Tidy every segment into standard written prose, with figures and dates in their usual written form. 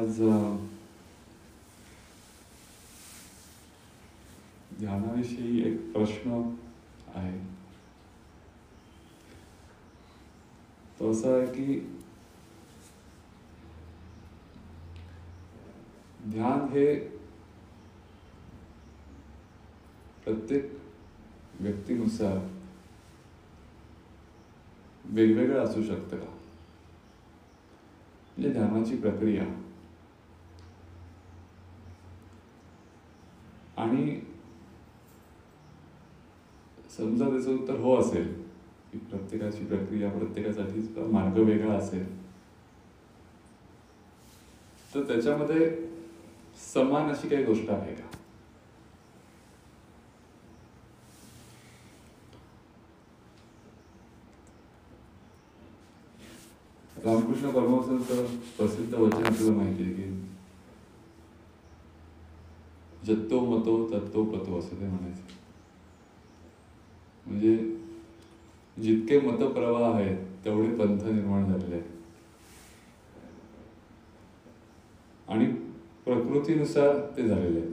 आज ध्यानाविषयी एक प्रश्न आहे. तो असा आहे की ध्यान हे प्रत्येक व्यक्तीनुसार वेगवेगळं असू शकतं का? म्हणजे ध्यानाची प्रक्रिया आणि समजा त्याचं उत्तर हो असेल की प्रत्येकाची प्रक्रिया प्रत्येकासाठीचा मार्ग वेगळा असेल, तर त्याच्यामध्ये समान अशी काही गोष्ट आहे का? रामकृष्ण परमहंसांचं प्रसिद्ध वचन आपल्याला माहिती आहे की जत्तो मतो तत्तो पतो असं ते म्हणायचं. म्हणजे जितके मतप्रवाह आहेत तेवढे पंथ निर्माण झालेले आहेत आणि प्रकृतीनुसार ते झालेले आहेत.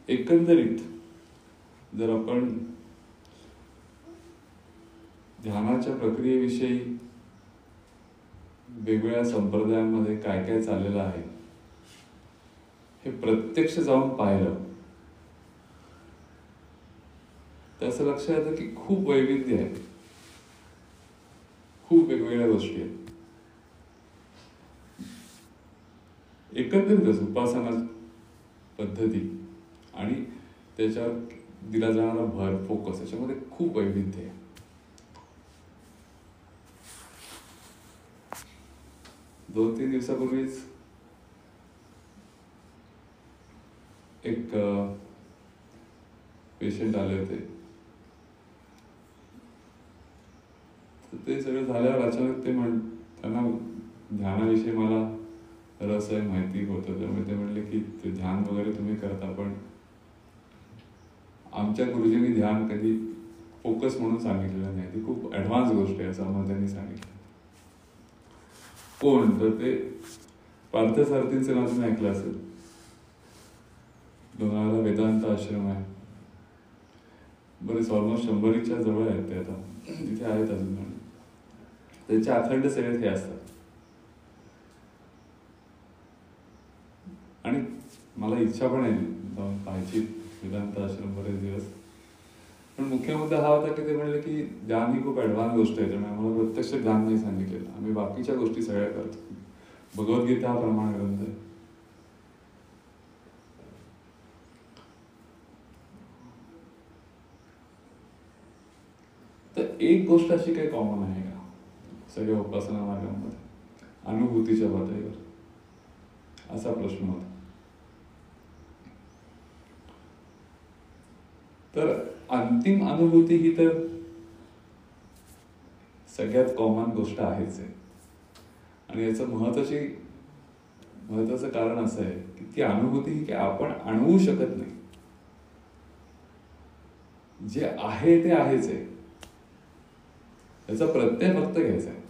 एकंदरीत जर आपण ध्यानाच्या प्रक्रियेविषयी वेगवेगळ्या संप्रदायांमध्ये काय काय चाललेलं आहे हे प्रत्यक्ष जाऊन पाहिलं तर असं लक्षात येतं की खूप वैविध्य आहे, खूप वेगवेगळ्या गोष्टी आहेत. एकंदरीतच उपासना पद्धती आणि त्याच्यावर दिला जाणारा भर, फोकस, याच्यामध्ये खूप वैविध्य आहे. दोन तीन दिवसापूर्वीच एक पेशंट आले होते. ते सगळं झाल्यावर अचानक त्यांना ध्यानाविषयी मला रस आहे, माहिती होतं. त्यामुळे ते म्हणले की ते ध्यान वगैरे तुम्ही करता, पण आमच्या गुरुजींनी ध्यान कधी फोकस म्हणून सांगितलेलं नाही, ती खूप ऍडव्हान्स गोष्ट आहे असं आम्हाला त्यांनी सांगितलं. कोण? तर ते पार्थसारथींचं नाव तुम्ही ऐकलं असेल. लोणावळ्याला वेदांत आश्रम आहे. बरेच ऑलमोस्ट 100च्या जवळ आहेत ते, आता तिथे आहेत अजून. त्यांच्या अखंड सेवेत हे असतात. आणि मला इच्छा पण आहे जाऊन पाहायची वेदांत आश्रम बरेच दिवस. पण मुख्य मुद्दा हा होता की ते म्हणले की ध्यान ही खूप ऍडव्हान्स गोष्ट आहे, त्यामुळे आम्हाला प्रत्यक्ष ध्यान नाही सांगितलेलं. आम्ही बाकीच्या गोष्टी सगळ्या करतो. भगवद्गीता हा प्रमाण ग्रंथ आहे. तर एक गोष्ट अशी काही कॉमन आहे का सगळ्या उपासना मार्गामध्ये अनुभूतीच्या पातळीवर? असा प्रश्न होता. तर अंतिम अनुभूती ही तर सगळ्यात कॉमन गोष्ट आहेच आहे. आणि याचं महत्वाचं कारण असं आहे की ती अनुभूती ही काय आपण आणवू शकत नाही. जे आहे ते आहेच आहे. त्याचा प्रत्यय फक्त घ्यायचा आहे.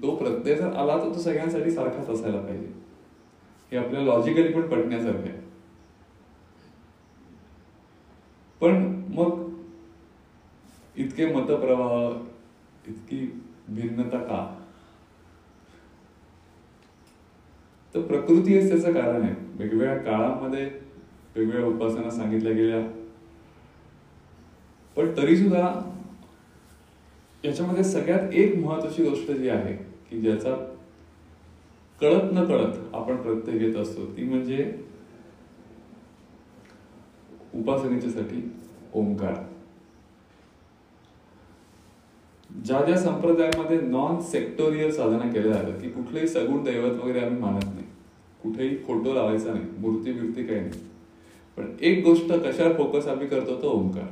तो प्रत्यय जर आला तर तो सगळ्यांसाठी सारखाच असायला पाहिजे. हे आपल्याला लॉजिकली पण पटण्यासारखं आहे. पण मग इतके मतप्रवाह, इतकी भिन्नता का? तर प्रकृती हेच त्याचं कारण आहे. वेगवेगळ्या काळामध्ये वेगवेगळ्या उपासना सांगितल्या गेल्या, पण तरी सुद्धा याच्यामध्ये सगळ्यात एक महत्वाची गोष्ट जी आहे की ज्याचा कळत न कळत आपण प्रत्यय घेत असतो, ती म्हणजे उपासनेच्यासाठी ओंकार. ज्या संप्रदायामध्ये नॉन सेक्टोरियल साधना केल्या जातात की कुठलेही सगुण दैवत वगैरे आम्ही मानत नाही, कुठेही फोटो लावायचा नाही, मूर्ती बिर्ती काही नाही, पण एक गोष्ट कशावर फोकस आम्ही करतो तो ओंकार.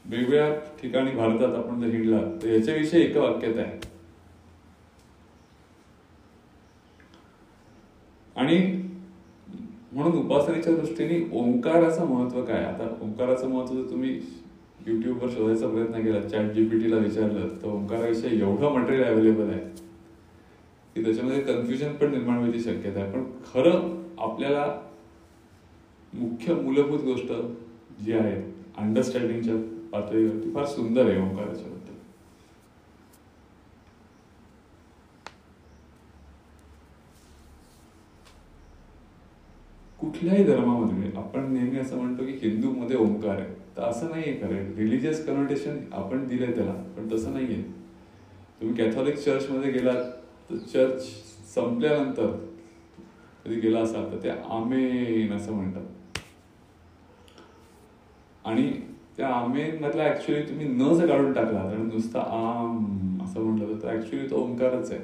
वेगवेगळ्या ठिकाणी भारतात आपण जर हिंडला तर याच्याविषयी एक वाक्यत आहे. आणि म्हणून उपासनेच्या दृष्टीने ओंकाराचं महत्व काय? आता ओंकाराचं महत्व जर तुम्ही युट्यूबवर शोधायचा प्रयत्न केला, ChatGPT ला विचारलं, तर ओंकाराविषयी एवढं मटेरियल अवेलेबल आहे की त्याच्यामध्ये कन्फ्युजन पण निर्माण व्हायची शक्यता आहे. पण खरं आपल्याला मुख्य मूलभूत गोष्ट जी आहे अंडरस्टँडिंगच्या पातळीवरती फार सुंदर आहे ओंकाराच्या बद्दल. कुठल्याही धर्मामध्ये आपण नेहमी असं म्हणतो की हिंदूमध्ये ओंकार आहे, तर असं नाहीये खरं. रिलिजियस कनोटेशन आपण दिलंय त्याला, पण तसं नाहीये. तुम्ही कॅथॉलिक चर्चमध्ये गेलात तर चर्च संपल्यानंतर कधी गेला असाल तर ते आमेन असं म्हणतात, आणि त्या आमेन मधला ऍक्च्युअली तुम्ही न जर काढून टाकला आणि नुसता आम असं म्हटलं तर ऍक्च्युअली तो ओंकारच आहे.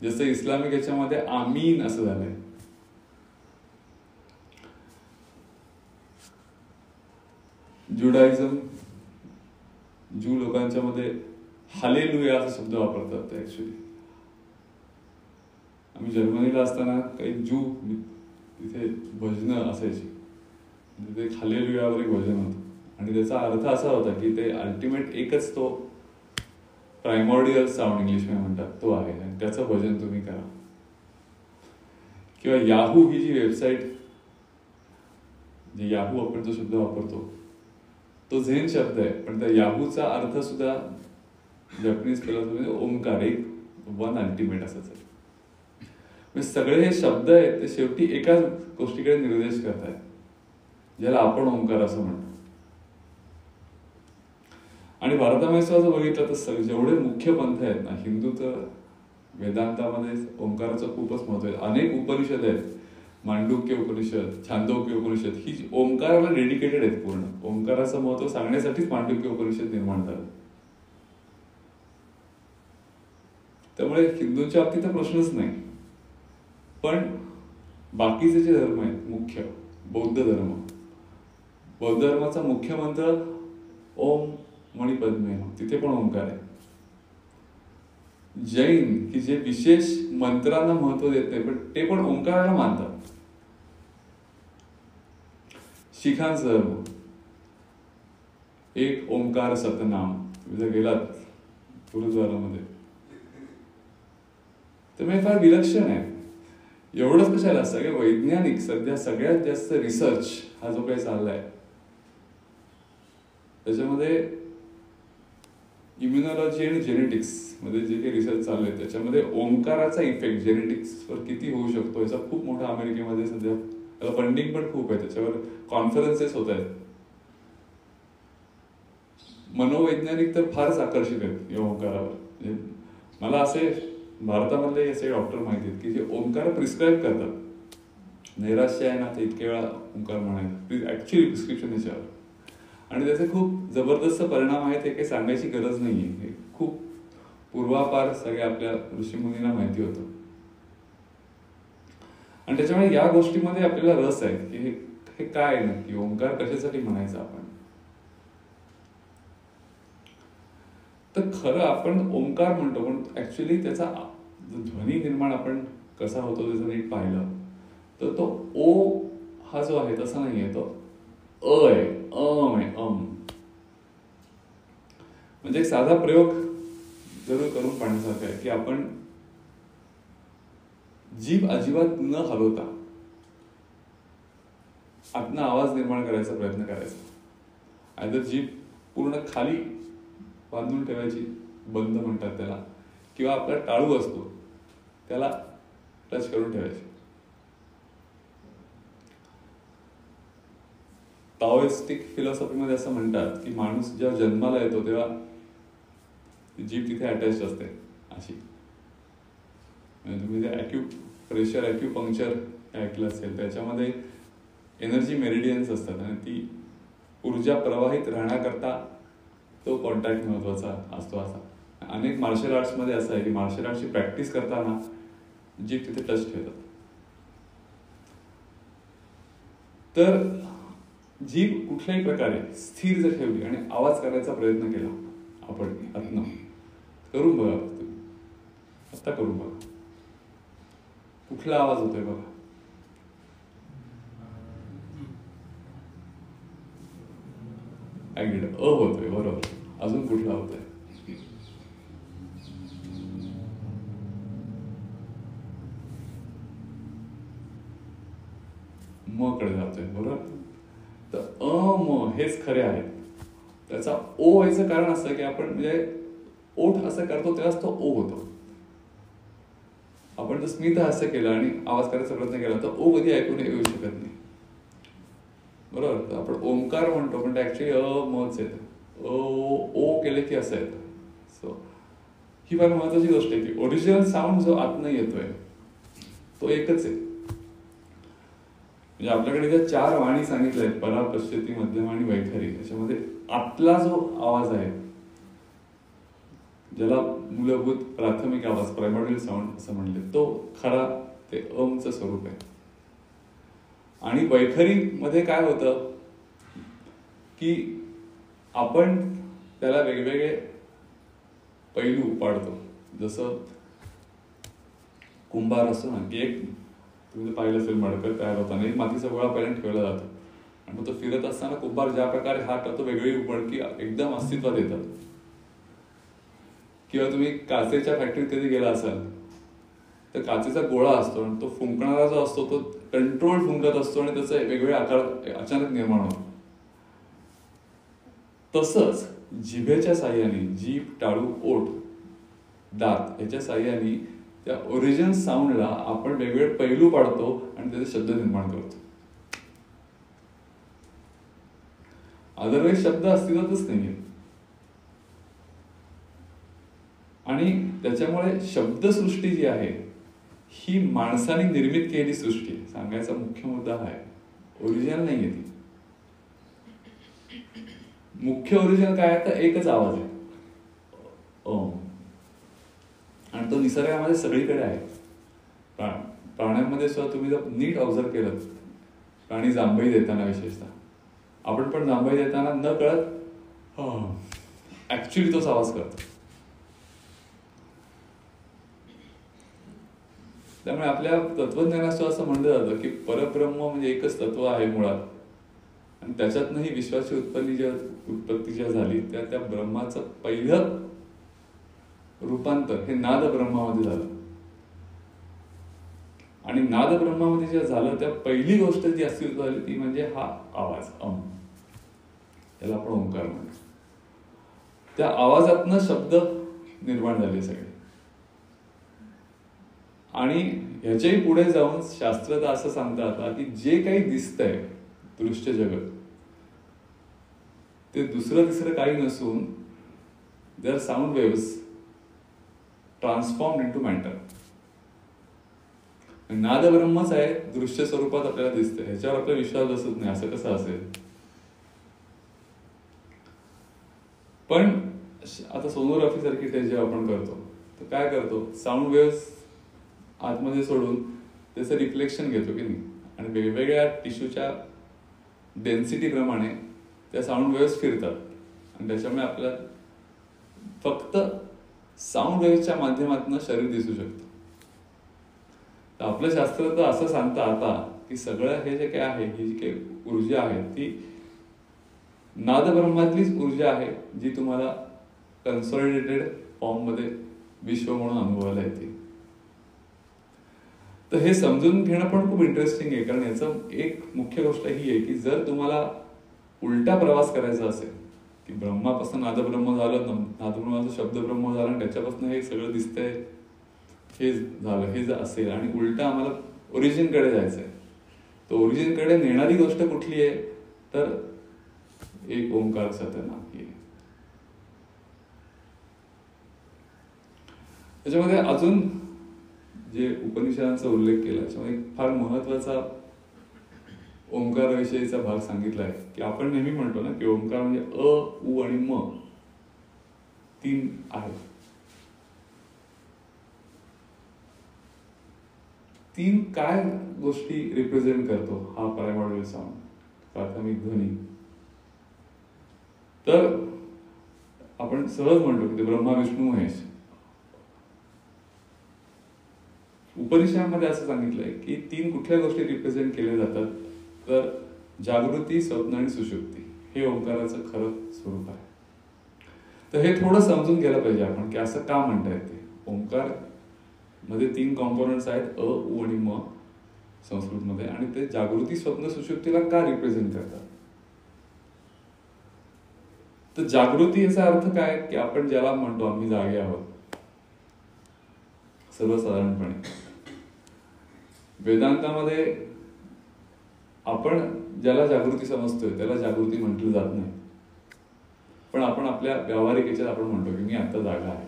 जसं इस्लामिक याच्यामध्ये आमीन असं झालंय. जुडायझम, ज्यू लोकांच्या मध्ये हालेलुया असा शब्द वापरतात ते ऍक्च्युअली. आम्ही जर्मनीला असताना काही ज्यू तिथे भजनं असायची, तिथे हालेलुयावर एक भजन होतं आणि त्याचा अर्थ असा होता की ते अल्टिमेट एकच तो प्रायमॉर्डियल साऊंड इंग्लिशमध्ये म्हणतात तो आहे आणि त्याचं भजन तुम्ही करा. किंवा याहू ही जी वेबसाईट, जे याहू आपण जो शब्द वापरतो तो झेन शब्द आहे, पण त्या याहूचा अर्थ सुद्धा जपनीज फिलॉसॉफीमध्ये ओंकार, एक वन अल्टिमेट असंच आहे. म्हणजे सगळे हे शब्द आहेत ते शेवटी एकाच गोष्टीकडे निर्देश करत आहेत, ज्याला आपण ओंकार असं म्हणतो. आणि भारतामध्ये जर बघितलं तर जेवढे मुख्य पंथ आहेत ना, हिंदू तर वेदांतामध्ये ओंकाराचं खूपच महत्व आहे. अनेक उपनिषद आहेत, मांडुक्य उपनिषद, छांदोग्य उपनिषद, ही ओंकाराला डेडिकेटेड आहेत पूर्ण. ओंकाराचं महत्व सांगण्यासाठीच मांडुक्य उपनिषद निर्माण झालं. त्यामुळे हिंदूंच्या बाबतीत प्रश्नच नाही. पण बाकीचे जे धर्म आहेत, मुख्य बौद्ध धर्म, बौद्ध धर्माचा मुख्य मंत्र ओम मणी पद्मे, तिथे पण ओंकार आहे. जैन की जे विशेष मंत्रांना महत्व देत नाही पण ते पण ओंकाराला मानतात. शिखांचा धर्म एक ओंकार सतनाम, तुम्ही जर गेलात गुरुद्वारामध्ये तर फार विलक्षण आहे. एवढंच कशाला, सगळे वैज्ञानिक सध्या सगळ्यात जास्त रिसर्च हा जो काही चाललाय त्याच्यामध्ये इम्युनॉलॉजी आणि जेनेटिक्स मध्ये जे काही रिसर्च चालू आहे त्याच्यामध्ये ओंकाराचा इफेक्ट जेनेटिक्सवर किती होऊ शकतो याचा खूप मोठा अमेरिकेमध्ये सध्या त्याला फंडिंग पण खूप आहे, त्याच्यावर कॉन्फरन्सेस होत आहेत. मनोवैज्ञानिक तर फारच आकर्षित आहेत या ओंकारावर. म्हणजे मला असे भारतामधले असे डॉक्टर माहिती आहेत की जे ओंकार प्रिस्क्राईब करतात. नैराश्य आहे ना ते इतके वेळा ओंकार म्हणायचं ऍक्च्युअली प्रिस्क्रिप्शन याच्यावर, आणि त्याचे खूप जबरदस्त परिणाम आहेत. हे काही सांगायची गरज नाहीये, हे खूप पूर्वापार सगळ्या आपल्या ऋषीमुनींना माहिती होतं. आणि त्याच्यामुळे या गोष्टीमध्ये आपल्याला रस आहे की हे काय नक्की ओंकार कशासाठी म्हणायचा आपण. तर खरं आपण ओंकार म्हणतो पण ऍक्च्युअली त्याचा ध्वनी निर्माण आपण कसा होतो त्याचं नीट पाहिलं तर तो ओ हा जो आहे तसा नाहीये, तो अ आहे, आहे. म्हणजे एक साधा प्रयोग जरूर करून पाहण्यासारखा आहे की आपण जीभ अजिबात न हलवता आतनं आवाज निर्माण करायचा प्रयत्न करायचा. आयदर जीभ पूर्ण खाली बांधून ठेवायची, बंद म्हणतात त्याला, किंवा आपला टाळू असतो त्याला टच करून ठेवायची. ताओइस्टिक फिलॉसॉफीमध्ये असं म्हणतात की माणूस जेव्हा जन्माला येतो तेव्हा जीभ तिथे अटॅच असते अशी. तुम्ही ते प्रेशर ॲक्युपंक्चर ऐकलं असेल, त्याच्यामध्ये एनर्जी मेरिडियन्स असतात आणि ती ऊर्जा प्रवाहित राहण्याकरता तो कॉन्टॅक्ट महत्वाचा असतो. असा अनेक मार्शल आर्ट्समध्ये असं आहे की मार्शल आर्ट्सची प्रॅक्टिस करताना जीभ तिथे टच ठेवतात. तर जीभ कुठल्याही प्रकारे स्थिर जर ठेवली आणि आवाज करायचा प्रयत्न केला आपण आत्म करून बघा, तुम्ही आता करून बघा कुठला आवाज होतोय बघा. ऍग्रीड, अ होतोय, बरोबर. अजून कुठला होतोय? म कडे जातोय, बरोबर. तर अ म हेच खरे आहेत. त्याचा ओ व्हायचं कारण असं की आपण म्हणजे ओठ असं करतो तेव्हाच तो ओ होतो. आपण जर स्मित हास्य केलं आणि आवाज करायचा प्रयत्न केला तर ओ कधी ऐकून येऊ शकत नाही, बरोबर. तर आपण ओंकार म्हणतो पण ते ऍक्च्युली अ मच येतं. ओ केले की असं येतं. सो ही फार महत्वाची गोष्ट आहे की ओरिजिनल साऊंड जो आतनं येतोय तो एकच आहे. म्हणजे आपल्याकडे ज्या 4 वाणी सांगितल्या आहेत, परा, पश्चती, मध्यम आणि वैखरी, त्याच्यामध्ये आतला जो आवाज आहे ज्याला मूलभूत प्राथमिक आवाज, प्रायमरी साऊंड असं म्हणले, तो खरा ते अमचं स्वरूप आहे. आणि वैखरी मध्ये काय होतं की आपण त्याला वेगवेगळे पैलू पाडतो. जसं कुंभार असतो ना की एक, तुम्ही पाहिलं असेल मडकं तयार होताना एक मातीचा गोळा पहिल्यांदा ठेवला जातो आणि मग तो फिरत असताना कुंभार ज्या प्रकारे हात करतो वेगवेगळी मडकी एकदम अस्तित्वात येतात. किंवा तुम्ही काचेच्या फॅक्टरीत कधी गेला असाल तर काचेचा गोळा असतो आणि तो फुंकणारा जो असतो तो कंट्रोल फुंकत असतो आणि त्याचे वेगवेगळे आकार अचानक निर्माण होतो. तसंच जिभेच्या साह्याने, जीभ, टाळू, ओठ, दात याच्या साह्याने त्या ओरिजिनल साऊंडला आपण वेगवेगळे पैलू पाडतो आणि त्याचे शब्द निर्माण करतो. अदरवाईज शब्द अस्तित्वातच नाहीये. आणि त्याच्यामुळे शब्दसृष्टी जी आहे ही माणसाने निर्मित केलेली सृष्टी आहे. सांगायचा मुख्य मुद्दा हा आहे, ओरिजिनल नाहीये ती. मुख्य ओरिजिनल काय आहे तर एकच आवाज आहे, ओम. आणि तो निसर्गामध्ये सगळीकडे आहे. प्राण्यांमध्ये सुद्धा तुम्ही जर नीट ऑब्झर्व केलं, प्राणी जांभई देताना विशेषतः, आपण पण जांभई देताना न कळत ऍक्च्युली तोच आवाज करतो. त्यामुळे आपल्या तत्वज्ञानात असं म्हणलं जातं की परब्रह्म म्हणजे एकच तत्व आहे मुळात, आणि त्याच्यातनं ही विश्वाची उत्पत्ती ज्या झाली त्या ब्रह्माचं पहिलं रूपांतर हे नाद ब्रह्मामध्ये झालं. आणि नाद ब्रह्मामध्ये जे झालं त्या पहिली गोष्ट जी अस्तित्वात झाली ती म्हणजे हा आवाज, अम. त्याला आपण ओंकार म्हणतो. त्या आवाजातनं शब्द निर्माण झाले सगळे. आणि ह्याच्याही पुढे जाऊन शास्त्र तर असं सांगतात आता की जे काही दिसतंय दृश्य जगत ते दुसरं तिसरं काही नसून they are sound waves transformed into matter. नाद ब्रह्मच आहे, दृश्य स्वरूपात आपल्याला दिसतंय, ह्याच्यावर आपला विश्वास बसत नाही. असं कसं असेल? पण आता सोनोग्राफी सारखी टेस्ट जेव्हा आपण करतो तर काय करतो, साऊंड वेव्स आतमध्ये सोडून त्याचं रिफ्लेक्शन घेतो की नाही, आणि वेगवेगळ्या टिश्यूच्या डेन्सिटी प्रमाणे त्या साऊंड वेव्स फिरतात आणि त्याच्यामुळे आपल्याला फक्त साऊंड वेव्सच्या माध्यमातून शरीर दिसू शकतं. तर आपलं शास्त्र तर असं सांगतं आता की सगळं हे जे काय आहे, ही जी काही ऊर्जा आहे ती नादब्रह्मातलीच ऊर्जा आहे जी तुम्हाला कन्सॉलिडेटेड फॉर्ममध्ये विश्व म्हणून अनुभवायला येते. तर हे समजून घेणं पण खूप इंटरेस्टिंग आहे, कारण याचं एक मुख्य गोष्ट ही आहे की जर तुम्हाला उलटा प्रवास करायचा असेल की ब्रह्मापासून नादब्रह्म झालं, नादब्रह्माचं शब्दब्रह्म झालं आणि त्याच्यापासून हे सगळं दिसतंय, हे झालं, हे जर असेल आणि उलटा आम्हाला ओरिजिनकडे जायचंय, तर ओरिजिनकडे नेणारी गोष्ट कुठली आहे तर एक ओंकार सतनाम ही. त्याच्यामध्ये अजून जे उपनिषदांचा उल्लेख केला त्याच्यामध्ये फार महत्वाचा ओंकाराविषयीचा भाग सांगितलाय की आपण नेहमी म्हणतो ना की ओंकार म्हणजे अ, उ आणि म 3 आहेत. 3 काय गोष्टी रिप्रेझेंट करतो हा प्रायमरी साऊंड, प्राथमिक ध्वनी? तर आपण सहज म्हणतो की ते ब्रह्मा, विष्णू, महेश. उपनिषदामध्ये असं सांगितलंय की 3 कुठल्या गोष्टी रिप्रेझेंट केल्या जातात तर जागृती, स्वप्न आणि सुषुप्ती हे ओंकाराचं खरं स्वरूप आहे. तर हे थोडं समजून घ्यायला पाहिजे आपण की असं का म्हणतायत ते. ओंकार मध्ये 3 कॉम्पोनंट्स आहेत, अ, उ आणि म संस्कृतमध्ये, आणि ते जागृती, स्वप्न, सुषुप्तीला का रिप्रेझेंट करतात. तर जागृती याचा अर्थ काय की आपण ज्याला म्हणतो आम्ही जागे आहोत सर्वसाधारणपणे. वेदांतामध्ये आपण ज्याला जागृती समजतोय त्याला जागृती म्हटलं जात नाही, पण आपण आपल्या व्यावहारिक याच्यात आपण म्हणतो की मी आता जागा आहे.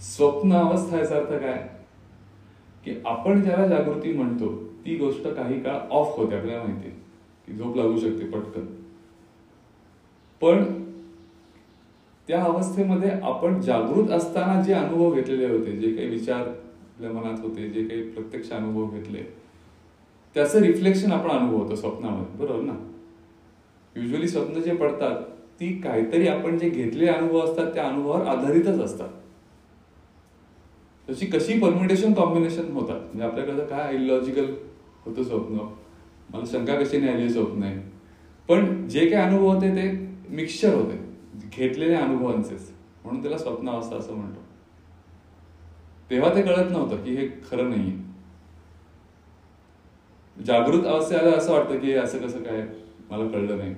स्वप्न अवस्था याचा अर्थ काय की आपण ज्याला जागृती म्हणतो ती गोष्ट काही काळ ऑफ होते. आपल्याला माहिती आहे की झोप लागू शकते पटकन, पण त्या अवस्थेमध्ये आपण जागृत असताना जे अनुभव घेतलेले होते, जे काही विचार आपल्या मनात होते, जे काही प्रत्यक्ष अनुभव घेतले, त्याचं रिफ्लेक्शन आपण अनुभवतो स्वप्नामध्ये, बरोबर ना. युजली स्वप्न जे पडतात ती काहीतरी आपण जे घेतलेले अनुभव असतात त्या अनुभवावर आधारितच असतात. त्याची कशी परम्युटेशन कॉम्बिनेशन होतात, म्हणजे आपल्याकडे काय इलॉजिकल होतं स्वप्न, मला शंका कशी नाही आली स्वप्न आहे, पण जे काही अनुभव होते ते मिक्सचर होते घेतलेल्या अनुभवांचेच, म्हणून त्याला स्वप्न अवस्था असं म्हणतो. तेव्हा ते कळत नव्हतं की हे खरं नाहीये. जागृत अवस्थेला असं वाटतं की असं कसं काय, मला कळलं नाही.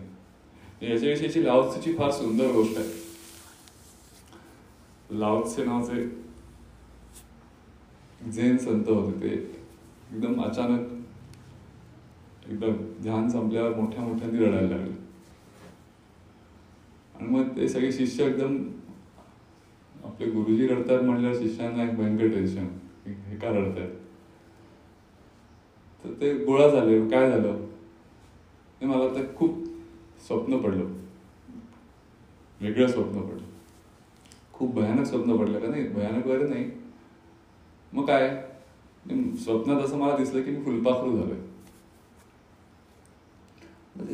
याच्याविषयीची लाओत्सेची फार सुंदर गोष्ट आहे. लाओत्से नावाचे झेन संत होते, ते एकदम अचानक एकदम ध्यान संपल्यावर मोठ्या मोठ्यांनी रडायला लागले, आणि मग ते सगळे शिष्य एकदम, आपले गुरुजी रडतात म्हणल्यावर शिष्यांना एक भयंकर टेन्शन, हे का रडतायत. तर ते गोळा झाले, काय झालं, मला तर खूप स्वप्न पडलं, वेगळं स्वप्न पडलं, खूप भयानक स्वप्न पडलं. का नाही, भयानक वगैरे नाही, मग काय, स्वप्नात असं मला दिसलं की मी फुलपाखरू झालोय.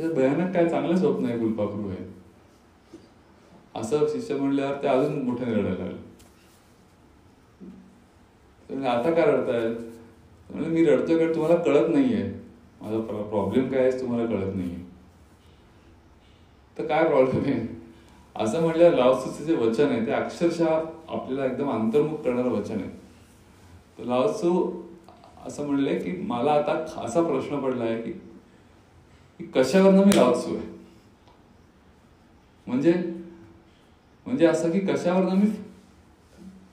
भयानक काय, चांगलं स्वप्न आहे, फुलपाखरू आहे असं शिष्य म्हणल्यावर ते अजून मोठ्याने रडायला लागले. आता का रडताय, म्हणजे मी रडतोय कारण तुम्हाला कळत नाहीये माझा प्रॉब्लेम काय आहे, तुम्हाला कळत नाहीये. तर काय प्रॉब्लेम आहे असं म्हणल्यावर लाओत्सूचे जे वचन आहे ते अक्षरशः आपल्याला एकदम अंतर्मुख करणारं वचन आहे. तर लाओत्सू असं म्हणले की मला आता असा प्रश्न पडला आहे की कशावरनं मी लाओत्सू आहे, म्हणजे असं की कशावरनं मी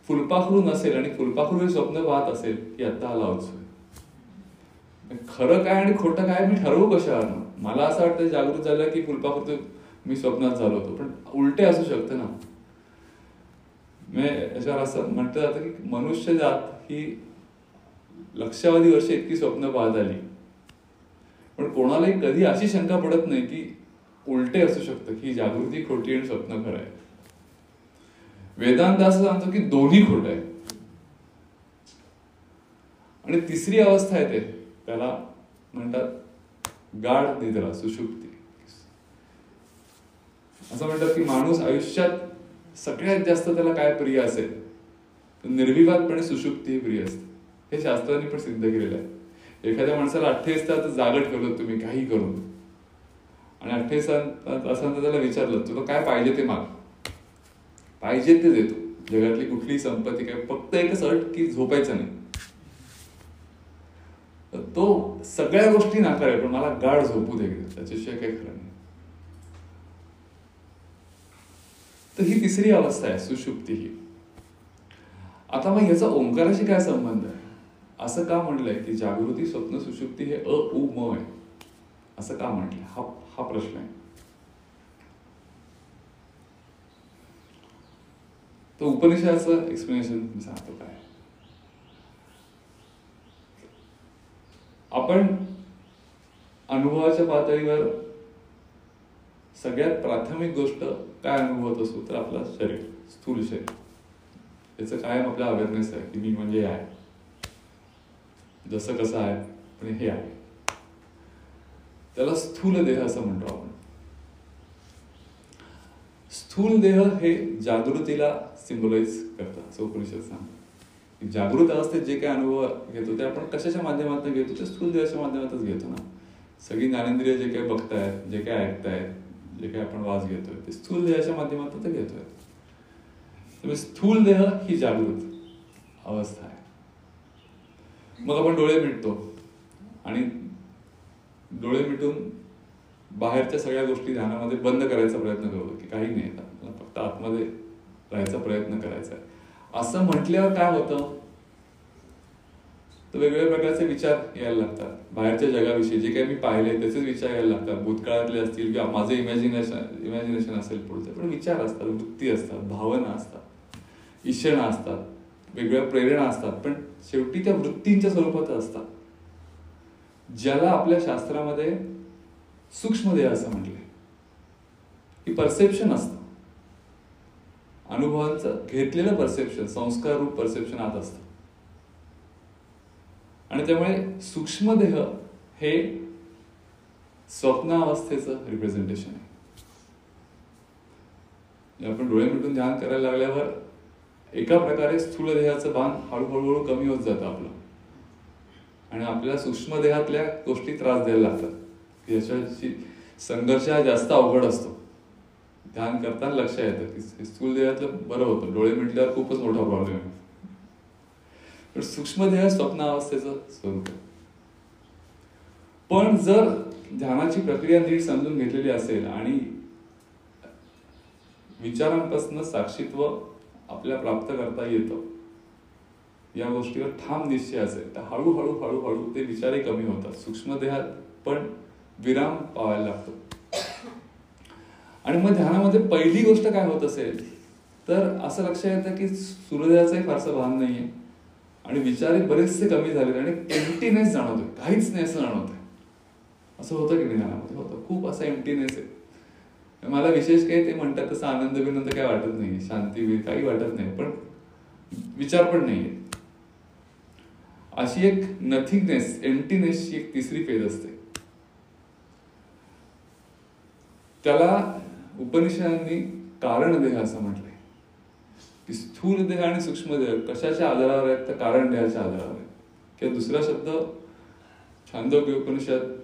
फुलपाखरू नसेल आणि फुलपाखरू हे स्वप्न पाहत असेल की आता हा लाओत्सू आहे. खरं काय आणि खोटं काय मी ठरवू कशावरनं. मला असं वाटतं जागृत झालं की फुलपाखरू मी स्वप्नात झालो होतो, पण उलटे असू शकतं ना. याच्यावर असं म्हटलं जातं की मनुष्य जात ही लक्षावधी वर्ष इतकी स्वप्न पाहत आली, पण कोणालाही कधी अशी शंका पडत नाही की उलटे असू शकतं, की जागृती खोटी आणि स्वप्न खरं आहे. वेदांत असं सांगतो की दोन्ही खोटं आहे. आणि तिसरी अवस्था आहे ते, त्याला म्हणतात गाढ निद्रा, सुषुप्ती. असं म्हणतात की माणूस आयुष्यात सगळ्यात जास्त त्याला काय प्रिय असेल तर निर्विवादपणे सुषुप्ती ही प्रिय असते. हे शास्त्रांनी पण सिद्ध केलेलं आहे. एखाद्या माणसाला 28 तास जागं ठेवलं तुम्ही काही करून, आणि 28 तासांत त्याला विचारलं तुला काय पाहिजे ते माग, पाहिजे ते देतो, जगातली कुठलीही संपत्ती काय, फक्त एकच अट की झोपायचं नाही. तर तो सगळ्या गोष्टी नाकारेल, पण मला गाढ झोपू दे, त्याच्याशिवाय काही खरं नाही. तर ही तिसरी अवस्था आहे सुषुप्ती ही. आता मग ह्याचा ओंकाराशी काय संबंध आहे. असं का म्हणलंय की जागृती, स्वप्न, सुषुप्ती हे अ, उ, म आहे, असं का म्हटलंय, हा प्रश्न आहे. तर उपनिषदाचं एक्सप्लेनेशन सांगतो काय. आपण अनुभवाच्या पातळीवर सगळ्यात प्राथमिक गोष्ट काय अनुभवत असू तर आपलं शरीर, स्थूल शरीर. याचं कायम आपला अवेअरनेस आहे की मी म्हणजे आहे, जसं कसं आहे पण हे आहे. त्याला स्थूल देह असं म्हणतो आपण. स्थूल देह हे जागृतीला सिम्बलाइज करतात असं उपनिषद सांगतात. जागृत अवस्थेत जे काही अनुभव घेतो ते आपण कशाच्या माध्यमातून घेतो, ते स्थूल देहाच्या माध्यमातून घेतो ना. सगळी ज्ञानेंद्रिय जे काही बघतायत, जे काही ऐकतायत, जे काही आपण वास घेतोय ते स्थूल देहाच्या माध्यमातून ते घेतोय. त्यामुळे स्थूल देह ही जागृत अवस्था आहे. मग आपण डोळे मिटतो आणि डोळे मिटून बाहेरच्या सगळ्या गोष्टी ध्यानामध्ये बंद करायचा प्रयत्न करतो की काही नाही, मला फक्त आतमध्ये राहायचा प्रयत्न करायचा आहे. असं म्हटल्यावर काय होतं, तर वेगवेगळ्या प्रकारचे विचार यायला लागतात. बाहेरच्या जगाविषयी जे काही मी पाहिले त्याचेच विचार यायला लागतात. भूतकाळातले असतील किंवा माझं इमॅजिनेशन असेल पुढचं, पण विचार असतात, वृत्ती असतात, भावना असतात, इच्छा असतात, वेगवेगळ्या प्रेरणा असतात, पण शेवटी त्या वृत्तींच्या स्वरूपात असतात. ज्याला आपल्या शास्त्रामध्ये सूक्ष्मदेह असं म्हटलंय, की परसेप्शन असतं, अनुभवांचं घेतलेलं परसेप्शन, संस्कार रूप परसेप्शन आत असतं. आणि त्यामुळे सूक्ष्मदेह हे स्वप्नावस्थेचं रिप्रेझेंटेशन आहे. आपण डोळे मिटून ध्यान करायला लागल्यावर एका प्रकारे स्थूल देहाचं भान हळूहळू कमी होत जातं आपलं, आणि आपल्याला सूक्ष्म देहातल्या गोष्टी त्रास द्यायला लागतात. याच्याशी संघर्ष हा जास्त अवघड असतो. ध्यान करताना लक्षात येतं की स्थूल देहातलं बरं होतं, डोळे मिटल्यावर खूपच मोठा प्रॉब्लेम आहे. पण सूक्ष्मदेह स्वप्नावस्थेचं स्वरूप आहे. पण जर ध्यानाची प्रक्रिया नीट समजून घेतलेली असेल आणि विचारांपासून साक्षीत्व आपल्याला प्राप्त करता येतं, या गोष्टीवर ठाम निश्चय असेल, तर हळूहळू हळूहळू ते विचारही कमी होतात. सूक्ष्मदेहात पण विराम पावायला लागतो. आणि मग ध्यानामध्ये पहिली गोष्ट काय होत असेल, तर असं लक्षात येतं की सूर्यदेहाचंही फारसं भान नाहीये आणि विचारही बरेचसे कमी झाले आणि एम्प्टीनेस जाणवतोय, काहीच नाही असं जाणवतंय. असं होतं की नाही ध्यानामध्ये? होतं. खूप असा एम्प्टीनेस आहे. मला विशेष काही ते म्हणतात तसं आनंद विनंद काही वाटत नाही, शांती काही वाटत नाही, पण विचार पण नाहीये. अशी एक नथिंगनेस, एम्प्टीनेसची एक तिसरी फेज असते. त्याला उपनिषदांनी कारण देह असं म्हटलंय, की स्थूल देह आणि सूक्ष्म देह कशाच्या आधारावर आहेत, तर कारण देहाच्या आधारावर आहे. किंवा दुसरा शब्द छांदोग्य उपनिषद,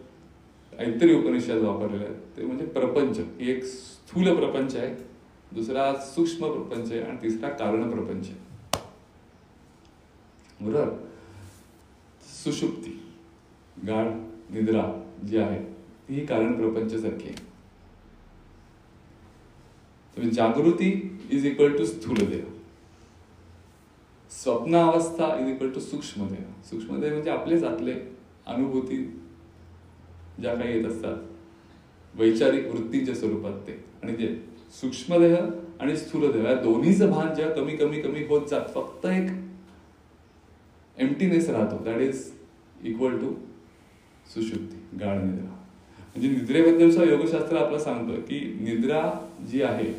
ऐतरी उपनिषद वापरलेला आहे, ते म्हणजे प्रपंच. ही एक स्थूल प्रपंच आहे, दुसरा सूक्ष्म प्रपंच आहे आणि तिसरा कारण प्रपंच आहे. बरोबर? सुषुप्ती, गाढ निद्रा जी आहे ती कारण प्रपंच सारखी आहे. जागृती इज इक्वल टू स्थूलदेह, स्वप्नावस्था इज इक्वल टू सूक्ष्मदेह. सूक्ष्मदेह म्हणजे आपलेच आतले अनुभूती ज्या काही येत असतात, वैचारिक वृत्तीच्या स्वरूपात ते. आणि जे सूक्ष्मदेह आणि स्थूलदेह या दोन्हीचं भान जेव्हा कमी कमी कमी होत जात, फक्त एक एम्प्टीनेस राहतो, दॅट इज इक्वल टू सुषुप्ती, गाढ निद्रा. म्हणजे निद्रेबद्दलचं योगशास्त्र आपलं सांगतं की निद्रा जी आहे,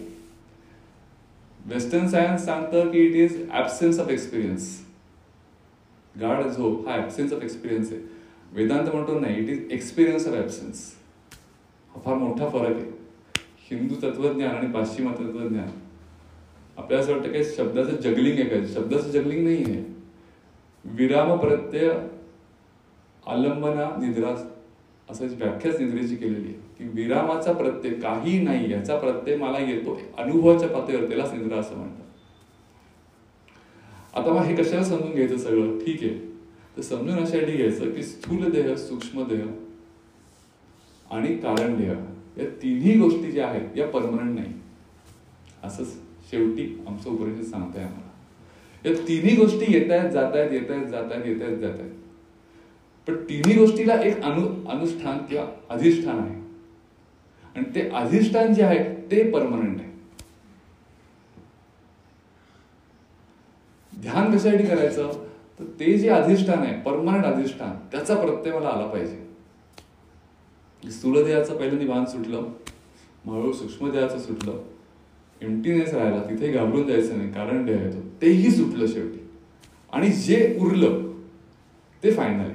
वेस्टर्न सायन्स सांगतं की इट इज ऍब्सेन्स ऑफ एक्सपिरियन्स. गाढ झोप हा ऍब्सेन्स ऑफ एक्सपिरियन्स आहे. वेदांत म्हणतो नाही, इट इज एक्सपिरियन्स ऑफ ऍब्सेन्स. हा फार मोठा फरक आहे. हिंदू तत्वज्ञान आणि पाश्चिमात्य तत्वज्ञान आपल्याला असं वाटतं की शब्दाचं जगलिंग आहे. काय शब्दाचं जगलिंग नाही आहे. विराम प्रत्यय आलंबना निद्रा असं व्याख्याच निद्रेची केलेली आहे की विरामाचा प्रत्यय, काही नाही याचा प्रत्यय मला येतो अनुभवाच्या पातळीवर, त्यालाच निद्रा असं म्हणतात. आता मग हे कशाला समजून घ्यायचं सगळं? ठीक आहे, तर समजून अशासाठी घ्यायचं की स्थूल देह, सूक्ष्म देह आणि कारण देह या तिन्ही गोष्टी ज्या आहेत या परमनंट नाही, असंच शेवटी आमचं उपनिषद सांगताय आम्हाला. या तिन्ही गोष्टी येत आहेत जात आहेत, येत आहेत जात आहेत, येत आहेत जात आहेत. पण तिन्ही गोष्टीला एक अनुष्ठान किंवा अधिष्ठान आहे, आणि ते अधिष्ठान जे आहे ते परमनंट आहे. ध्यान कशासाठी करायचं, तर ते जे अधिष्ठान आहे, परमनंट अधिष्ठान, त्याचा प्रत्यय मला आला पाहिजे. स्थूलदेहाचं पहिल्यांदा भान सुटलं, हळूहळू सूक्ष्मदेहाचं सुटलं, एम्प्टीनेस राहिला, तिथे घाबरून जायचं नाही, कारण देह येतो, तेही सुटलं शेवटी. आणि जे उरलं ते फायनल आहे.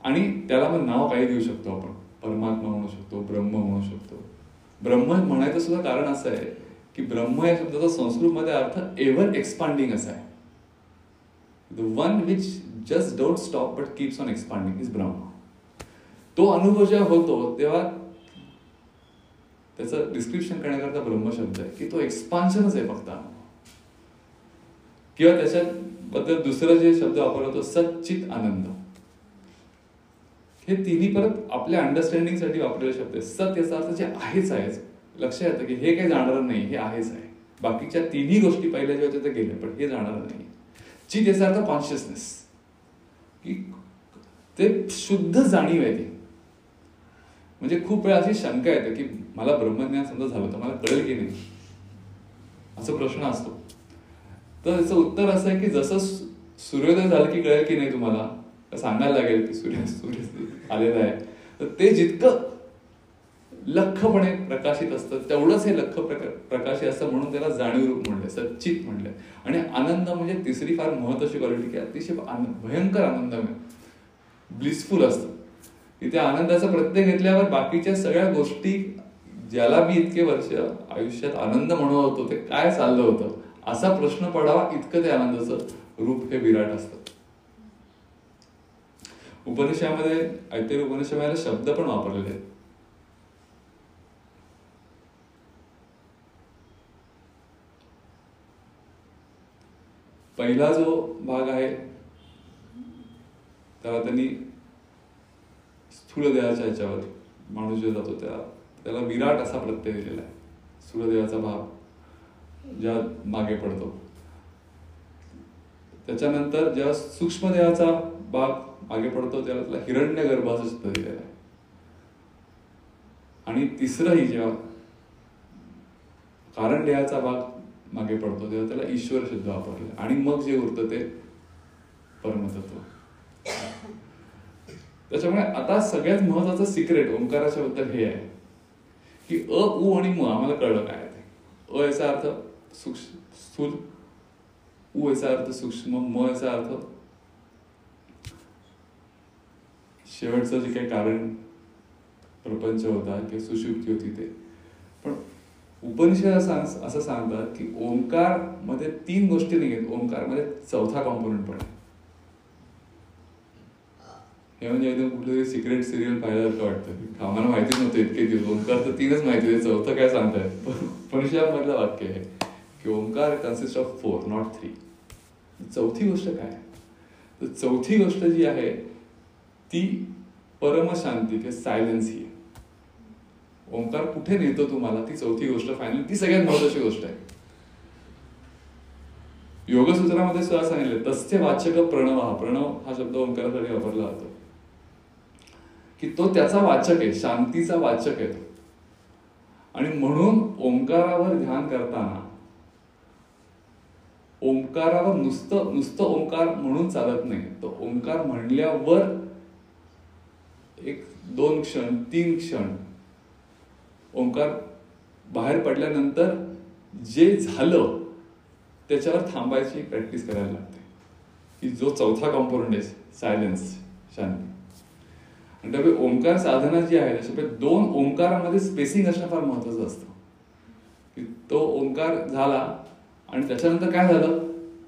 आणि त्याला मग नाव काही देऊ शकतो आपण. परमात्मा म्हणू शकतो, ब्रह्म म्हणू शकतो. ब्रह्म म्हणायचं सुद्धा कारण असं आहे की ब्रह्म या शब्दाचा संस्कृतमध्ये अर्थ एव्हर एक्सपांडिंग असा आहे. The one which just don't stop but keeps on expanding is ब्रह्म. तो अनुभव जेव्हा होतो तेव्हा त्याचं डिस्क्रिप्शन करण्याकरता ब्रह्म शब्द आहे की तो एक्सपान्शनच आहे फक्त. किंवा त्याच्याबद्दल दुसरं जे शब्द वापरला तो सच्चित आनंद. हे तिन्ही परत आपल्या अंडरस्टँडिंगसाठी वापरलेले शब्द आहेत. सत याचा अर्थ जे आहेच आहेच. लक्षात येतं की हे काही जाणार नाही, हे आहेच आहे. बाकीच्या तिन्ही गोष्टी पहिल्या जेव्हा तिथे गेल्या पण हे जाणार नाही. चित याचा अर्थ कॉन्शियसनेस, की ते शुद्ध जाणीव आहे ती. म्हणजे खूप वेळा अशी शंका येते की मला ब्रह्मज्ञान समजा झालं तर मला कळेल की नाही, असा प्रश्न असतो. तर त्याचं उत्तर असं आहे की जसं सूर्योदय झालं की कळेल की नाही तुम्हाला, सांगायला लागेल की सूर्य आलेला आहे. तर ते जितकं लख्खपणे प्रकाशित असतं तेवढंच हे लख्ख प्रकाशित असतं, म्हणून त्याला जाणीव रूप म्हणलंय, सच्चित म्हणलंय. आणि आनंद म्हणजे तिसरी फार महत्वाची क्वालिटी की अतिशय भयंकर आनंद, ब्लिसफुल असतं. की त्या आनंदाचा प्रत्यय घेतल्यावर बाकीच्या सगळ्या गोष्टी ज्याला मी इतके वर्ष आयुष्यात आनंद म्हणत होतो ते काय चाललं होतं असा प्रश्न पडावा इतकं ते आनंदाचं रूप हे विराट असतं. उपनिषदामध्ये ऐतरेय उपनिषदामध्ये शब्द पण वापरलेले आहेत. पहिला जो भाग आहे त्याला त्यांनी स्थूल देहाच्या ह्याच्यावर माणूस जो जातो त्याला विराट असा प्रत्यय दिलेला आहे. स्थूल देहाचा भाग ज्या मागे पडतो, त्याच्यानंतर जेव्हा सूक्ष्म देहाचा भाग मागे पडतो त्याला त्याला हिरण्यगर्भ असं शब्द दिलेला आहे. आणि तिसरंही जेव्हा कारण देहाचा भाग मागे पडतो तेव्हा त्याला ईश्वर शब्द वापरला. आणि मग जे उरतं ते परमतत्व. त्याच्यामुळे आता सगळ्यात महत्वाचं सिक्रेट ओंकाराच्या बद्दल हे आहे की अ, उ आणि म आम्हाला कळलं काय ते. अ याचा अर्थ स्थूल, उ याचा अर्थ सूक्ष्म, म याचा अर्थ शेवटचं जे काही कारण प्रपंच होता किंवा सुषुप्ती होती ते. पण उपनिषद असं सांगतात की ओंकार मध्ये 3 गोष्टी नाही आहेत, ओंकार मध्ये 4था कॉम्पोनंट पण आहे. हे म्हणजे एकदम कुठलं सिक्रेट सिरियल पाहिल्यासारखं वाटतं. आम्हाला माहितीच नव्हतं इतके दिवस. ओंकार तर 3च माहिती आहे, 4थं काय सांगतायत. उपनिषदामधलं वाक्य आहे की ओंकार कन्सिस्ट ऑफ 4 नॉट 3. 4थी गोष्ट काय? तर 4थी गोष्ट जी आहे ती परमशांती किंवा सायलेन्स ही आहे. ओंकार कुठे नेतो तुम्हाला ती 4थी गोष्ट फायनल, ती सगळ्यात महत्वाची गोष्ट आहे. योगसूत्रामध्ये सुद्धा सांगितलं तस्य वाचक प्रणव. प्रणव हा शब्द ओंकारासाठी वापरला जातो की तो त्याचा वाचक आहे, शांतीचा वाचक आहे तो. आणि म्हणून ओंकारावर ध्यान करताना ओंकारावर नुसतं ओंकार म्हणून चालत नाही. तो ओंकार म्हणल्यावर 1, 2 क्षण 3 क्षण ओंकार बाहेर पडल्यानंतर जे झालं त्याच्यावर थांबायची प्रॅक्टिस करायला लागते की जो 4था कॉम्पोनंट आहे सायलेन्स, शांती. आणि त्यामुळे ओंकार साधना जी आहे त्याच्यामुळे 2 ओंकारामध्ये स्पेसिंग असणं फार महत्वाचं असतं. की तो ओंकार झाला आणि त्याच्यानंतर काय झालं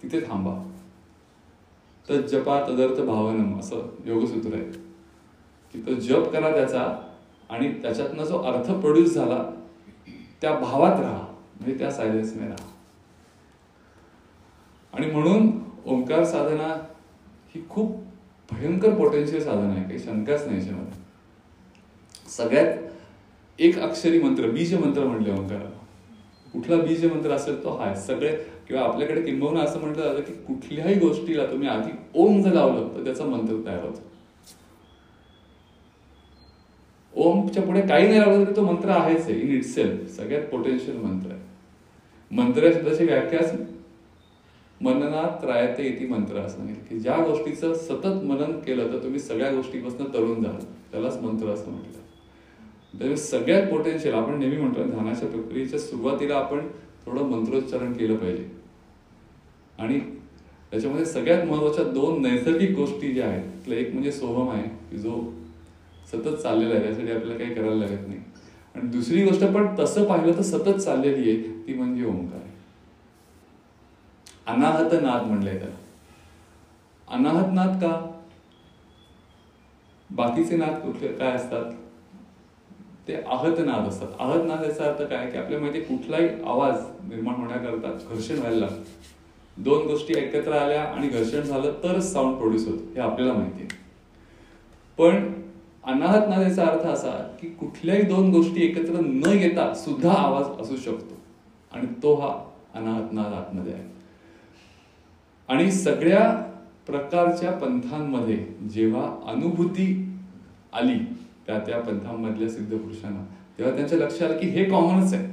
तिथे थांबा. तर जपा तदर्थ भावनम असं योगसूत्र आहे की तो जप करा त्याचा आणि त्याच्यातनं जो अर्थ प्रोड्यूस झाला त्या भावात राहा, म्हणजे त्या सायलेन्सने राहा. आणि म्हणून ओंकार साधना ही खूप भयंकर पोटेन्शियल साधना आहे, काही शंकाच नाही याच्यामध्ये. सगळ्यात 1 अक्षरी मंत्र, बीज मंत्र म्हणले ओंकाराला. कुठला बीज मंत्र असेल तो हाय. सगळे किंवा आपल्याकडे किंबहुना असं म्हटलं जातं की कुठल्याही गोष्टीला तुम्ही आधी ओम जर लावलं तर त्याचा मंत्र तयार होतो. ओमच्या पुढे काही नाही लावलं तरी तो मंत्र आहेच आहे इन इटसेल्फ. सगळ्यात पोटेन्शियल मंत्र आहे. मंत्र शब्दाची व्याख्याच मननात त्रायते इति मंत्र असं नाही की ज्या गोष्टीचं सतत मनन केलं तर तुम्ही सगळ्या गोष्टीपासून तरुण जाल, त्यालाच मंत्र असं म्हटलं. त्यामुळे सगळ्यात पोटेन्शियल आपण नेहमी म्हणतो ध्यानाच्या प्रक्रियेच्या सुरुवातीला आपण थोडं मंत्रोच्चारण केलं पाहिजे. आणि त्याच्यामध्ये सगळ्यात महत्वाच्या 2 नैसर्गिक गोष्टी ज्या आहेत त्यातलं एक म्हणजे सोहम आहे की जो सतत चाललेला आहे, त्यासाठी आपल्याला काही करायला लागत नाही. आणि दुसरी गोष्ट पण तसं पाहिलं तर सतत चाललेली आहे ती म्हणजे ओंकार. अनाहत नाद म्हणलंय त्याला. अनाहत नाद का? बाकीचे नाद कुठले काय असतात? ते आहत नाद असतात. आहत नाद याचा अर्थ काय की आपल्यामध्ये कुठलाही आवाज निर्माण होण्याकरता घर्षण व्हायला लागतं. दोन गोष्टी एकत्र आल्या आणि घर्षण झालं तरच साऊंड प्रोड्यूस होतं, हे आपल्याला माहिती आहे. पण अनाहत नाद याचा अर्थ असा की कुठल्याही दोन गोष्टी एकत्र न येता सुद्धा आवाज असू शकतो, आणि तो हा अनाहत नाद आतमध्ये आहे. आणि सगळ्या प्रकारच्या पंथांमध्ये जेव्हा अनुभूती आली त्या पंथांमधल्या सिद्ध पुरुषांना, तेव्हा त्यांच्या लक्षात आलं की हे कॉमनच आहे.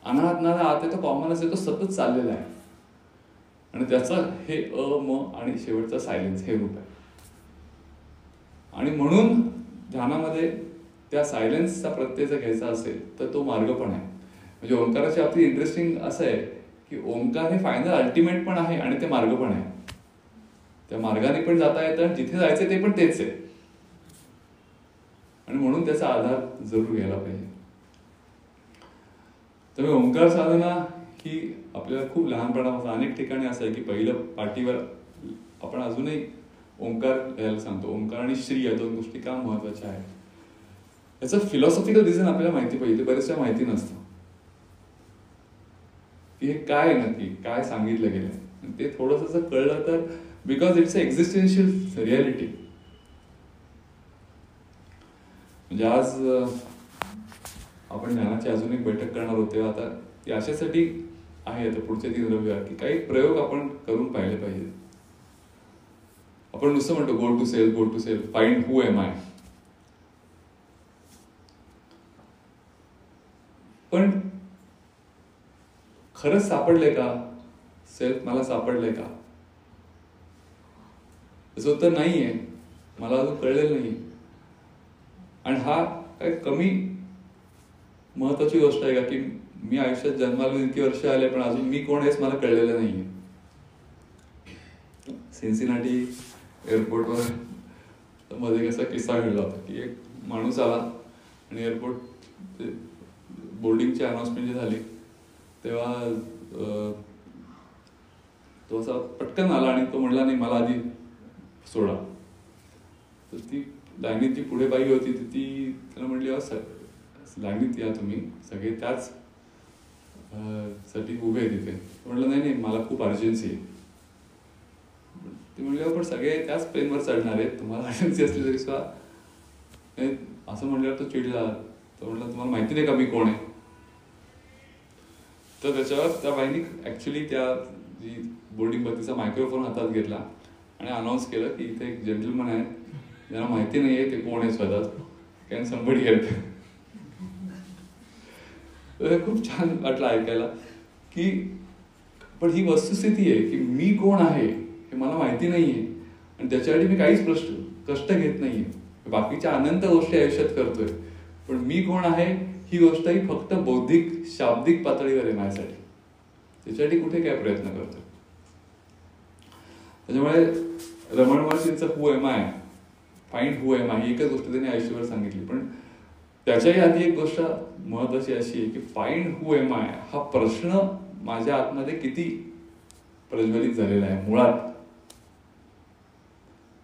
अनाहत नाद आत आहे, तो कॉमनच आहे, तो सतत चाललेला आहे. आणि त्याचं हे अ म आणि शेवटचा सायलेन्स हे रूप आहे. आणि म्हणून ध्यानामध्ये त्या सायलेन्सचा प्रत्यय जर घ्यायचा असेल तर तो मार्ग पण आहे. म्हणजे ओंकाराच्या बाबतीत इंटरेस्टिंग असं आहे की ओंकार हे फायनल अल्टिमेट पण आहे आणि ते मार्ग पण आहे. त्या मार्गाने पण जाता येतं, जिथे जायचं ते पण तेच आहे. आणि म्हणून त्याचा आधार जरूर घ्यायला पाहिजे. तर ओंकार साधना ही आपल्याला खूप लहानपणापासून अनेक ठिकाणी असं आहे की पहिलं पाटीवर आपण अजूनही ओंकार घ्यायला सांगतो. ओंकार आणि श्री या दोन गोष्टी का महत्वाच्या आहेत याचं फिलॉसॉफिकल रिझन आपल्याला माहिती पाहिजे. बरेचशा माहिती नसतं की हे काय नक्की काय सांगितलं गेलं. ते थोडंसं कळलं तर, because it's a existential reality. म्हणजे आज आपण ज्ञानाची अजून एक बैठक करणार होते, आता ती अशासाठी आहे आता पुढचे 3 रविवार की काही प्रयोग आपण करून पाहिले पाहिजे. आपण नुसतं म्हणतो go to self, find who am I. पण खरंच सापडलंय का सेल्फ? मला सापडलंय का? त्याचं उत्तर नाहीये, मला अजून कळलेलं नाही. आणि हा काय कमी महत्वाची गोष्ट आहे का की मी आयुष्यात जन्माला इतकी वर्ष आले पण अजून मी कोण हेच मला कळलेलं नाहीये. सिन्सिनाटी एअरपोर्टवर मध्ये कसा किस्सा घडला होता की एक माणूस आला आणि एअरपोर्ट बोर्डिंगची अनाउन्समेंट जी झाली तेव्हा तो असा पटकन आला आणि तो म्हणला नाही मला आधी सोडा. तर ती लाईनीत जी पुढे बाई होती ती त्याला म्हणली लाईनीत या तुम्ही सगळे त्याच साठी उभे आहे तिथे. म्हटलं नाही नाही मला खूप अर्जन्सी आहे. ती म्हणली पण सगळे त्याच प्लेनवर चढणार आहेत, तुम्हाला अर्जन्सी असली तरी सुद्धा असं म्हणल्यावर तो चिडला. तर म्हटलं तुम्हाला माहिती नाही का मी कोण आहे? तर त्याच्यावर त्या बाईनी ऍक्च्युली त्या जी बोर्डिंग बत्तीचा मायक्रोफोन हातात घेतला आणि अनाऊन्स केलं की इथे एक जेंटलमन आहे ज्यांना माहिती नाहीये ते कोण आहे स्वतः, कॅन समबडी हेल्प. खूप छान वाटलं ऐकायला की पण ही वस्तुस्थिती आहे की मी कोण आहे हे मला माहिती नाहीये आणि त्याच्यासाठी मी काहीच कष्ट घेत नाहीये. बाकीच्या अनंत गोष्टी आयुष्यात करतोय, पण मी कोण आहे ही गोष्ट ही फक्त बौद्धिक शाब्दिक पातळीवर आहे माझ्यासाठी. त्याच्यासाठी कुठे काय प्रयत्न करतोय. त्याच्यामुळे रमण महर्षींचं who am I, find who am I ही एकच गोष्ट त्यांनी आयुष्यभर सांगितली. पण त्याच्याही आधी एक गोष्ट महत्वाची अशी आहे की फाइंड हू एम आय हा प्रश्न माझ्या आतमध्ये किती प्रज्वलित झालेला आहे.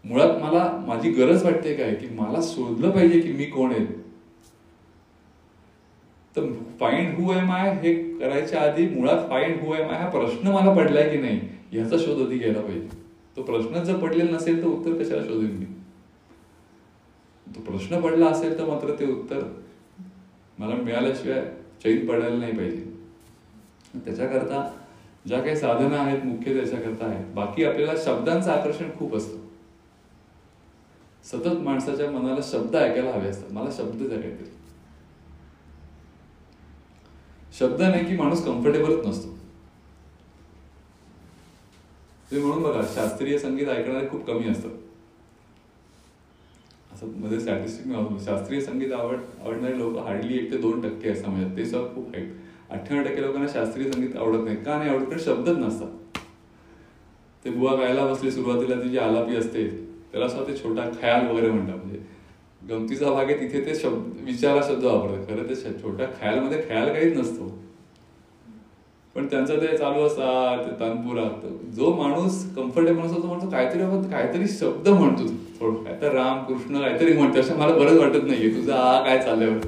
मुळात मला माझी गरज वाटते काय की मला शोधलं पाहिजे की मी कोण आहे. तर फाइंड हू एम आय हे करायच्या आधी मुळात फाइंड हू एम आय हा प्रश्न मला पडलाय की नाही याचा शोध आधी घ्यायला पाहिजे. तो प्रश्न जर पडलेला नसेल तर उत्तर कशाला शोधेन मी. तो प्रश्न पडला असेल तर मात्र ते उत्तर मला मिळाल्याशिवाय चैन पडायला नाही पाहिजे. त्याच्याकरता ज्या काही साधना आहेत मुख्य त्याच्याकरता आहेत. बाकी आपल्याला शब्दांचं आकर्षण खूप असतं. सतत माणसाच्या मनाला शब्द ऐकायला हवे असतात. मला शब्द काहीतरी शब्द नाही की माणूस कम्फर्टेबलच नसतो. ते म्हणून बघा शास्त्रीय संगीत ऐकणारे खूप कमी असतात. असं मध्ये स्टॅटिस्टिक मिळालं शास्त्रीय संगीत आवडणारे लोक हार्डली 1 ते 2% असतात. म्हणजे ते सुद्धा खूप आहेत. 98% लोकांना शास्त्रीय संगीत आवडत नाही. का नाही आवडत? कारण शब्दच नसतात. ते बुवा गायला बसले सुरुवातीला ती जी आलापी असते त्याला सुद्धा ते छोटा ख्याल वगैरे म्हणतात. म्हणजे गमतीचा भाग आहे तिथे ते विचारा शब्द वापरतात. खरं ते छोट्या ख्यालमध्ये ख्याल काहीच नसतो. पण त्यांचं ते चालू असतात ते तानपुरात. जो माणूस कम्फर्टेबल असतो तो म्हणतो काहीतरी शब्द म्हणतो थोडं, काय तर राम कृष्ण काहीतरी म्हणतो, असं मला बरंच वाटत नाहीये तुझा काय चालल्यावर.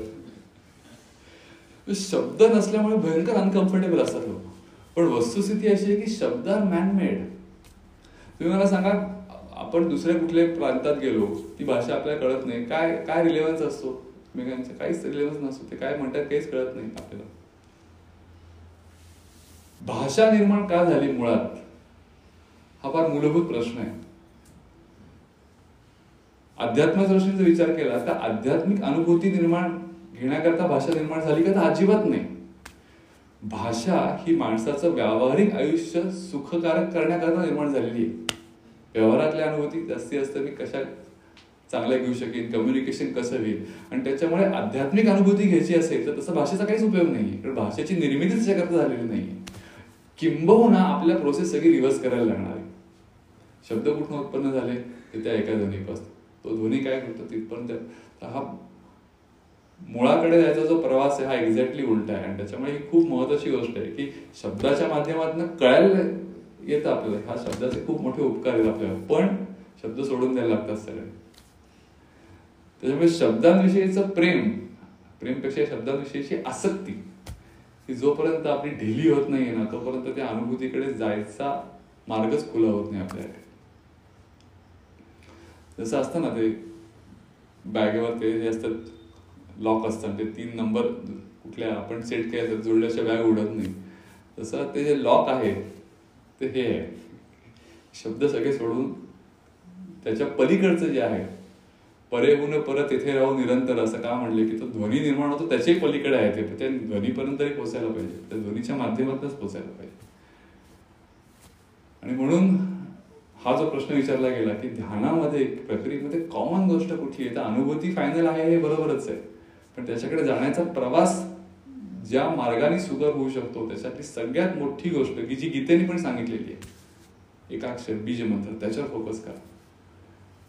शब्द नसल्यामुळे भयंकर अनकम्फर्टेबल असतात लोक. पण वस्तुस्थिती अशी आहे की शब्द आर मॅनमेड. तुम्ही मला सांगा, आपण दुसऱ्या कुठल्याही प्रांतात गेलो, ती भाषा आपल्याला कळत नाही, काय काय रिलेव्हन्स असतो एकमेकांचा? काहीच रिलेव्हन्स नसतो. ते काय म्हणतात काहीच कळत नाही आपल्याला. भाषा निर्माण का झाली मुळात, हा फार मूलभूत प्रश्न आहे. अध्यात्माच्या दृष्टीने जर विचार केला तर आध्यात्मिक अनुभूती निर्माण घेण्याकरता भाषा निर्माण झाली का? तर अजिबात नाही. भाषा ही माणसाचं व्यावहारिक आयुष्य सुखकारक करण्याकरता निर्माण झालेली आहे. व्यवहारातल्या अनुभूती जास्तीत मी कशा चांगल्या घेऊ शकेन, कम्युनिकेशन कसं होईल, आणि त्याच्यामुळे आध्यात्मिक अनुभूती घ्यायची असेल तर तसं भाषेचा काहीच उपयोग नाहीये, कारण भाषेची निर्मिती त्याच्याकरता झालेली नाहीये. किंबहुना आपल्या प्रोसेस सगळी रिव्हर्स करायला लागणार आहे. शब्द कुठून उत्पन्न झाले ते त्या एका ध्वनीपासून. तो ध्वनी काय करतो तिथपर्यंत. हा मुळाकडे जायचा जो प्रवास आहे हा एक्झॅक्टली उलटा आहे. आणि त्याच्यामुळे ही खूप महत्वाची गोष्ट आहे की शब्दाच्या माध्यमातून कळायला येतं आपल्याला. हा शब्दाचे खूप मोठे उपकार आहेत आपल्याला, पण शब्द सोडून द्यायला लागतात सगळे. त्याच्यामुळे शब्दांविषयीचं प्रेमपेक्षा शब्दांविषयीची आसक्ती की जोपर्यंत आपली ढिली होत नाहीये ना तोपर्यंत त्या अनुभूतीकडे जायचा मार्गच खुला होत नाही आपल्याकडे. जसं असतं ना ते बॅगेवर ते जे असतात लॉक असतात, ते 3 नंबर कुठल्या आपण सेट केले असतात, जोडल्याशिवाय बॅग उडत नाही. तसं ते जे लॉक आहे ते हे आहे, शब्द सगळे सोडून त्याच्या पलीकडचं जे आहे, परेहून पर तेथे राहू निरंतर, असं का म्हणले की तो ध्वनी निर्माण होतो त्याच्याही पलीकडे आहे ते. त्या ध्वनीपर्यंत तरी पोचायला पाहिजे, त्या ध्वनीच्या माध्यमातूनच पोचायला पाहिजे. आणि म्हणून हा जो प्रश्न विचारला गेला की ध्यानामध्ये प्रक्रियेमध्ये कॉमन गोष्ट कुठली आहे, तर अनुभूती फायनल आहे हे बरोबरच आहे, पण त्याच्याकडे जाण्याचा प्रवास ज्या मार्गाने सुकर होऊ शकतो त्याच्यातली सगळ्यात मोठी गोष्ट की जी गीतेने पण सांगितलेली आहे, एकाक्षर बीज मंत्र, त्याच्यावर फोकस करा.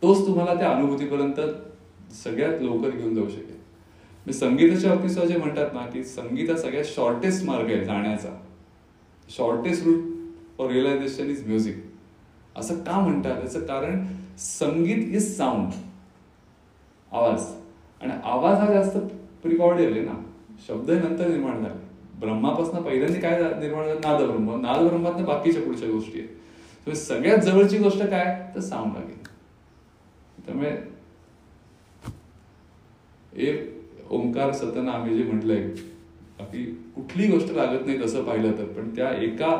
तोच तुम्हाला त्या अनुभूतीपर्यंत सगळ्यात लवकर घेऊन जाऊ शकेल. संगीताच्या बाबतीत जे म्हणतात ना की संगीत हा सगळ्यात शॉर्टेस्ट मार्ग आहे जाण्याचा. Shortest route for realisation is music. असं का म्हणतात? त्याचं कारण संगीत इज साऊंड, आवाज, आणि आवाज हा जास्त प्रिकॉर्डियल आहे ना. शब्द नंतर निर्माण झाले. ब्रह्मापासून पहिल्यांदा काय निर्माण झालं? नादब्रह्म. नादब्रह्मातनं बाकीच्या पुढच्या गोष्टी आहेत. सगळ्यात जवळची गोष्ट काय तर साऊंड लागेल. त्यामुळे एक ओंकार सतनामे जे म्हटलंय, बाकी कुठली गोष्ट लागत नाही तसं पाहिलं तर, पण त्या एका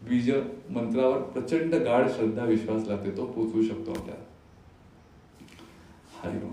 बीज मंत्रावर प्रचंड गाढ श्रद्धा विश्वास लागते, तो पोचवू शकतो आपल्याला. हरिओम.